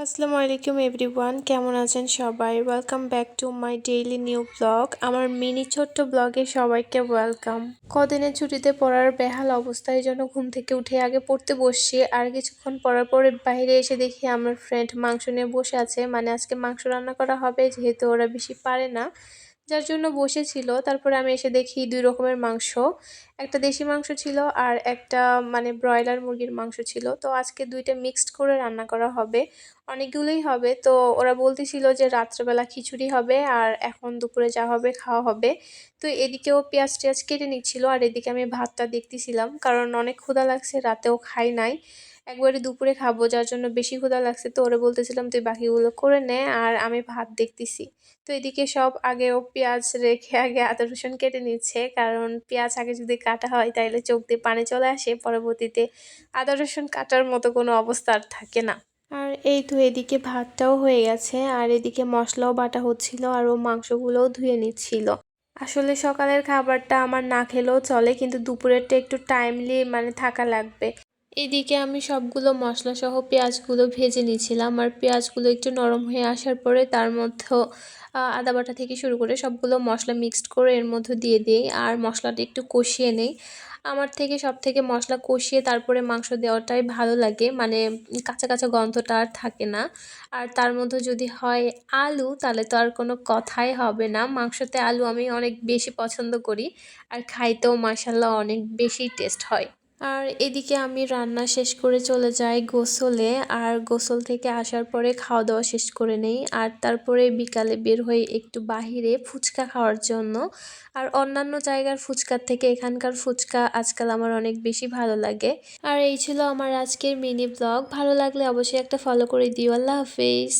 আসসালামু আলাইকুম এভরিওয়ান, কেমন আছেন সবাই? Welcome back to my daily new blog. আমার মিনি ছোট্ট ব্লগে সবাইকে ওয়েলকাম। কদিনের ছুটিতে পড়ার বেহাল অবস্থা, এই জন্য ঘুম থেকে উঠে আগে পড়তে বসছি। আর কিছুক্ষণ পড়ার পরে বাইরে এসে দেখি আমার ফ্রেন্ড মাংস নিয়ে বসে আছে। মানে আজকে মাংস রান্না করা হবে, যেহেতু ওরা বেশি পারে না, যার জন্য বসেছিল। তারপরে আমি এসে দেখি দুই রকমের মাংস, একটা দেশি মাংস ছিল আর একটা মানে ব্রয়লার মুরগির মাংস ছিল। তো আজকে দুইটা মিক্সড করে রান্না করা হবে, অনেকগুলোই হবে। তো ওরা বলতেছিল যে রাত্রেবেলা খিচুড়ি হবে আর এখন দুপুরে যা হবে খাওয়া হবে। তো এদিকেও পেঁয়াজ টেয়াজ কেটে নিচ্ছিল আর এদিকে আমি ভাতটা দেখতেছিলাম, কারণ অনেক ক্ষুধা লাগছে, রাতেও খাই নাই, একবারে দুপুরে খাবো, যার জন্য বেশি ক্ষুধা লাগছে। তো ওরা বলতেছিলাম তুই বাকিগুলো করে নে আর আমি ভাত দেখতেছি। তো এদিকে সব আগেও পেঁয়াজ রেখে আগে আদা রসুন কেটে নিচ্ছে, কারণ পেঁয়াজ আগে যদি কাটা হয় তাহলে চোখ দিয়ে পানি চলে আসে, পরবর্তীতে আদা রসুন কাটার মতো কোনো অবস্থা আর থাকে না। আর এই তো এদিকে ভাতটাও হয়ে গেছে আর এদিকে মশলাও বাটা হচ্ছিল আর ও মাংসগুলোও ধুয়ে নিচ্ছিল। আসলে সকালের খাবারটা আমার না খেলেও চলে, কিন্তু দুপুরেরটা একটু টাইমলি মানে থাকা লাগবে। এদিকে আমি সবগুলো মশলা সহ পেঁয়াজগুলো ভেজে নিয়েছিলাম আর পেঁয়াজগুলো একটু নরম হয়ে আসার পরে তার মধ্যেও আদা বাটা থেকে শুরু করে সবগুলো মশলা মিক্সড করে এর মধ্যে দিয়ে দিই আর মশলাটা একটু কষিয়ে নেই। আমার থেকে সব থেকে মশলা কষিয়ে তারপরে মাংস দেওয়াটাই ভালো লাগে, মানে কাঁচা কাঁচা গন্ধটা আর থাকে না। আর তার মধ্যে যদি হয় আলু, তাহলে তো আর কোনো কথাই হবে না। মাংসতে আলু আমি অনেক বেশি পছন্দ করি আর খাইতেও মাশাল্লাহ অনেক বেশি টেস্ট হয়। আর এদিকে আমি রান্না শেষ করে চলে যাই গোসলে, আর গোসল থেকে আসার পরে খাওয়া দাওয়া শেষ করে নেই আর তারপরে বিকালে বের হই একটু বাহিরে ফুচকা খাওয়ার জন্য। আর অন্যান্য জায়গার ফুচকার থেকে এখানকার ফুচকা আজকাল আমার অনেক বেশি ভালো লাগে। আর এই ছিল আমার আজকের মিনি ব্লগ। ভালো লাগলে অবশ্যই একটা ফলো করে দিও। আল্লাহ হাফেজ।